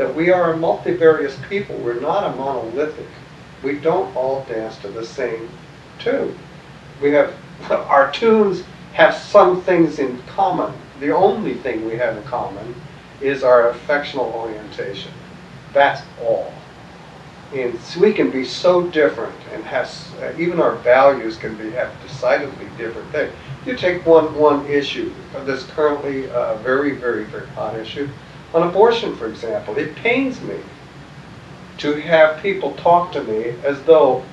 that we are a multivarious people. We're not a monolithic. We don't all dance to the same tune. We have, our tunes have some things in common. The only thing we have in common is our affectional orientation. That's all. And so we can be so different, and even our values can have decidedly different things. You take one issue that's currently a very, very, very hot issue, on abortion, for example. It pains me to have people talk to me as though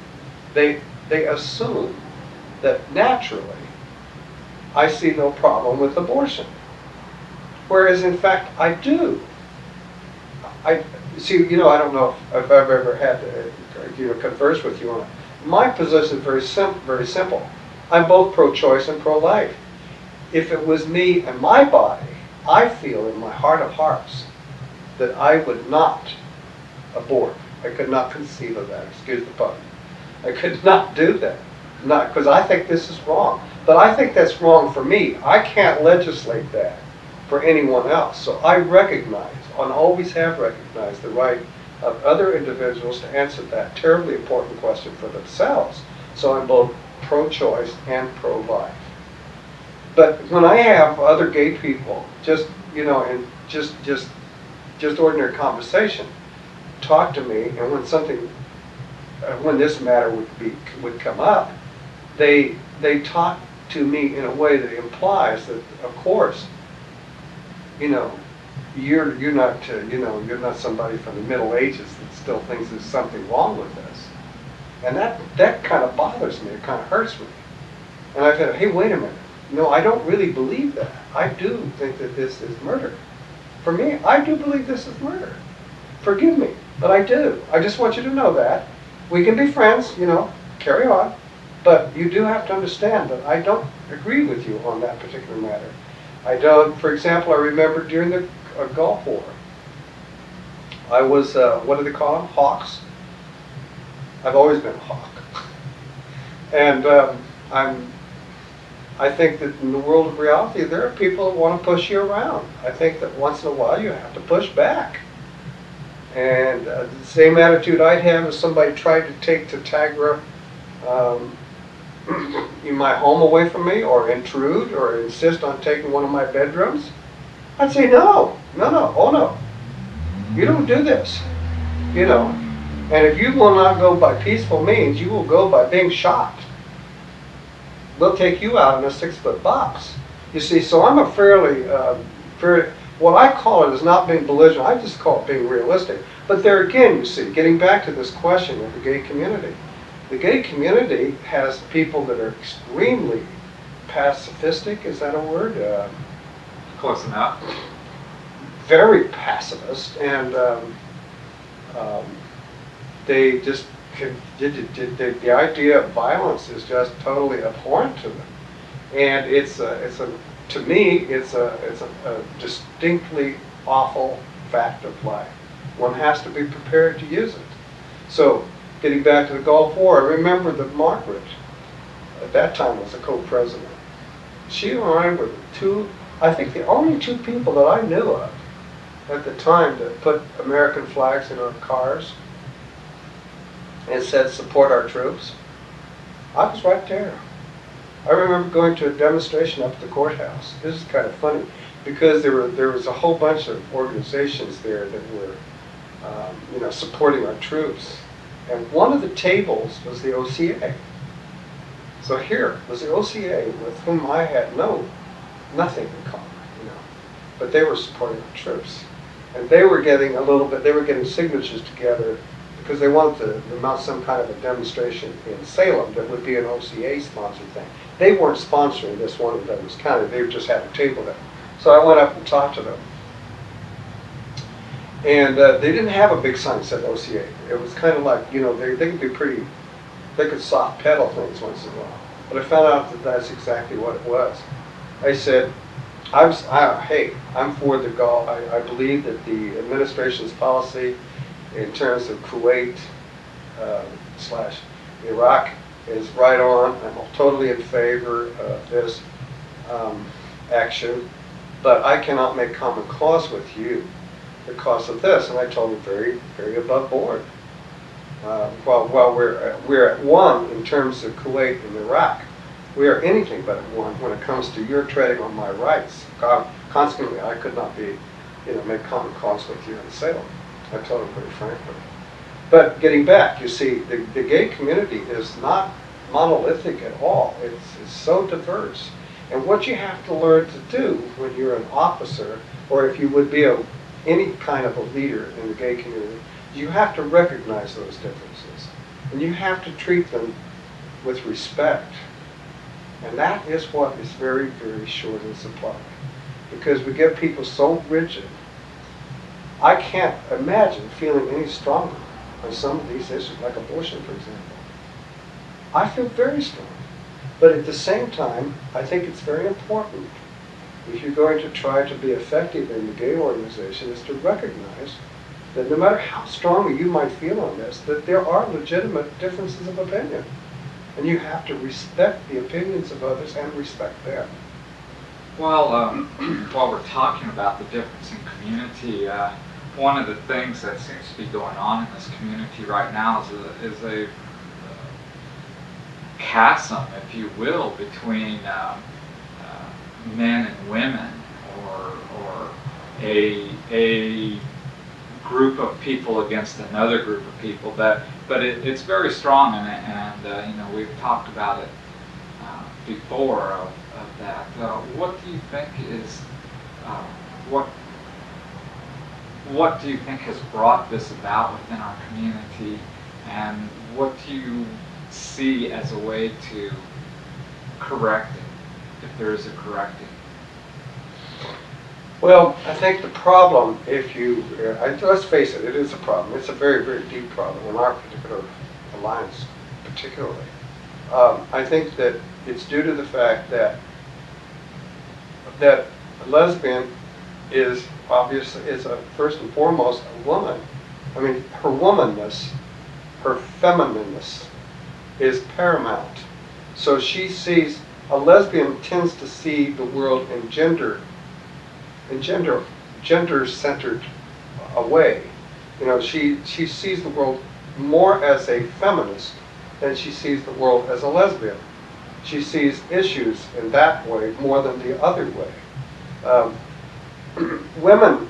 they assume that naturally I see no problem with abortion, whereas in fact I do. I see. I don't know if I've ever had to converse with you on it. My position is very simple. I'm both pro-choice and pro-life. If it was me and my body, I feel in my heart of hearts that I would not abort. I could not conceive of that. Excuse the pun. I could not do that. Not because I think this is wrong, but I think that's wrong for me. I can't legislate that for anyone else. So I recognize, and always have recognized, the right of other individuals to answer that terribly important question for themselves. So I'm both pro-choice and pro-life. But when I have other gay people, just in just ordinary conversation, talk to me, and when this matter would come up, they talk to me in a way that implies that, of course, you're not somebody from the Middle Ages that still thinks there's something wrong with this, and that kind of bothers me. It kind of hurts me. And I said, hey, wait a minute. No, I don't really believe that. I do think that this is murder. For me, I do believe this is murder. Forgive me, but I do. I just want you to know that. We can be friends, carry on. But you do have to understand that I don't agree with you on that particular matter. I don't, for example, I remember during the Gulf War, I was, what do they call them? Hawks. I've always been a hawk. And I think that in the world of reality, there are people that want to push you around. I think that once in a while you have to push back. And the same attitude I'd have if somebody tried to take Tatagra in my home away from me, or intrude, or insist on taking one of my bedrooms, I'd say no, oh no, you don't do this, And if you will not go by peaceful means, you will go by being shot. We'll take you out in a 6-foot box. You see, so I'm a fairly, what I call it is not being belligerent, I just call it being realistic. But there again, you see, getting back to this question of the gay community. The gay community has people that are extremely pacifistic, is that a word? Close enough. Very pacifist, and they just, the idea of violence is just totally abhorrent to them. And to me, it's a distinctly awful fact of life. One has to be prepared to use it. So, getting back to the Gulf War, I remember that Margaret, at that time, was the co-president. She and I were the only two people that I knew of at the time that put American flags in our cars and said, support our troops. I was right there. I remember going to a demonstration up at the courthouse. This is kind of funny, because there was a whole bunch of organizations there that were supporting our troops. And one of the tables was the OCA. So here was the OCA, with whom I had nothing in common, but they were supporting our troops. And they were getting signatures together because they wanted to mount some kind of a demonstration in Salem that would be an OCA sponsored thing. They weren't sponsoring this one in Douglas County, they just had a table there. So I went up and talked to them. And they didn't have a big sign that said OCA. It was kind of like, they could be pretty, they could soft pedal things once in a while. But I found out that that's exactly what it was. I said, hey, I'm for the Gulf. I believe that the administration's policy in terms of Kuwait / Iraq is right on. I'm totally in favor of this action, but I cannot make common cause with you because of this. And I told him very, very above board. While we're at one in terms of Kuwait and Iraq, we are anything but at one when it comes to your treading on my rights. Consequently, I could not be, make common cause with you in Salem. I told him pretty frankly. But getting back, you see, the gay community is not monolithic at all. It's so diverse. And what you have to learn to do when you're an officer, or if you would be any kind of a leader in the gay community, you have to recognize those differences. And you have to treat them with respect. And that is what is very, very short in supply. Because we get people so rigid. I can't imagine feeling any stronger on some of these issues, like abortion, for example. I feel very strong. But at the same time, I think it's very important, if you're going to try to be effective in the gay organization, is to recognize that no matter how strongly you might feel on this, that there are legitimate differences of opinion. And you have to respect the opinions of others and respect them. Well, while we're talking about the difference in community, one of the things that seems to be going on in this community right now is a chasm, if you will, between men and women, or a group of people against another group of people. But it's very strong, and we've talked about it before of that. What do you think is what do you think has brought this about within our community, and what do you see as a way to correct it, if there is a correcting? Well, I think the problem, let's face it, it is a problem. It's a very, very deep problem in our particular alliance, particularly. I think that it's due to the fact that a lesbian is obviously first and foremost a woman. I mean, her womanness, her feminineness is paramount. So a lesbian tends to see the world in gender-centered way. She sees the world more as a feminist than she sees the world as a lesbian. She sees issues in that way more than the other way. Women,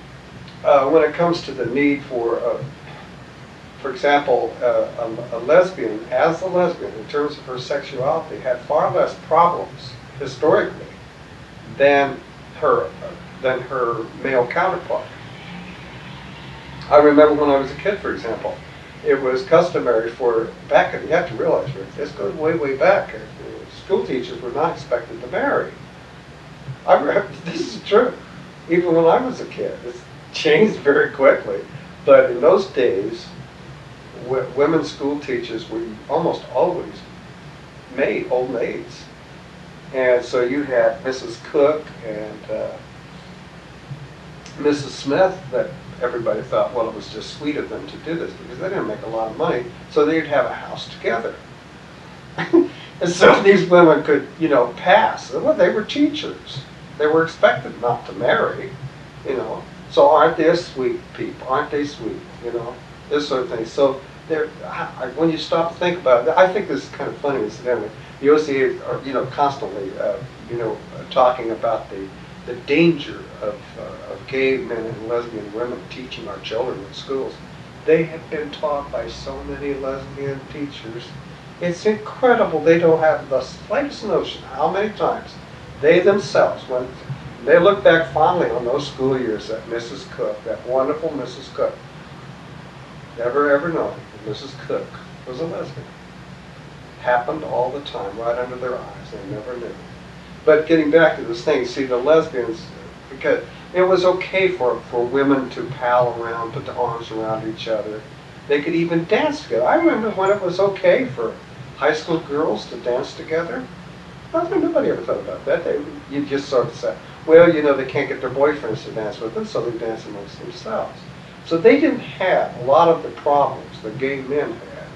when it comes to the need for example, a lesbian, as a lesbian, in terms of her sexuality, had far less problems historically than her male counterpart. I remember when I was a kid, for example, it was customary you have to realize, Rick, this goes way, way back. School teachers were not expected to marry. This is true. Even when I was a kid, it's changed very quickly. But in those days, women's school teachers were almost always old maids. And so you had Mrs. Cook and Mrs. Smith, that everybody thought, well, it was just sweet of them to do this because they didn't make a lot of money, so they'd have a house together. And so these women could, pass. Well, they were teachers. They were expected not to marry, So aren't they sweet people? Aren't they sweet? This sort of thing. So when you stop to think about it, I think this is kind of funny, incidentally. The OCA are, constantly, talking about the danger of gay men and lesbian women teaching our children in schools. They have been taught by so many lesbian teachers. It's incredible. They don't have the slightest notion how many times they themselves, when they look back fondly on those school years, that Mrs. Cook, that wonderful Mrs. Cook, never ever known that Mrs. Cook was a lesbian. Happened all the time, right under their eyes. They never knew. But getting back to this thing, see, the lesbians, because it was okay for women to pal around, put their arms around each other. They could even dance together. I remember when it was okay for high school girls to dance together. Nobody ever thought about that. You just sort of said, well, they can't get their boyfriends to dance with them, so they dance amongst themselves. So they didn't have a lot of the problems that gay men had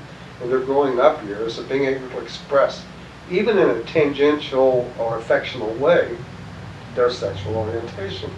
in their growing up years of being able to express, even in a tangential or affectional way, their sexual orientation.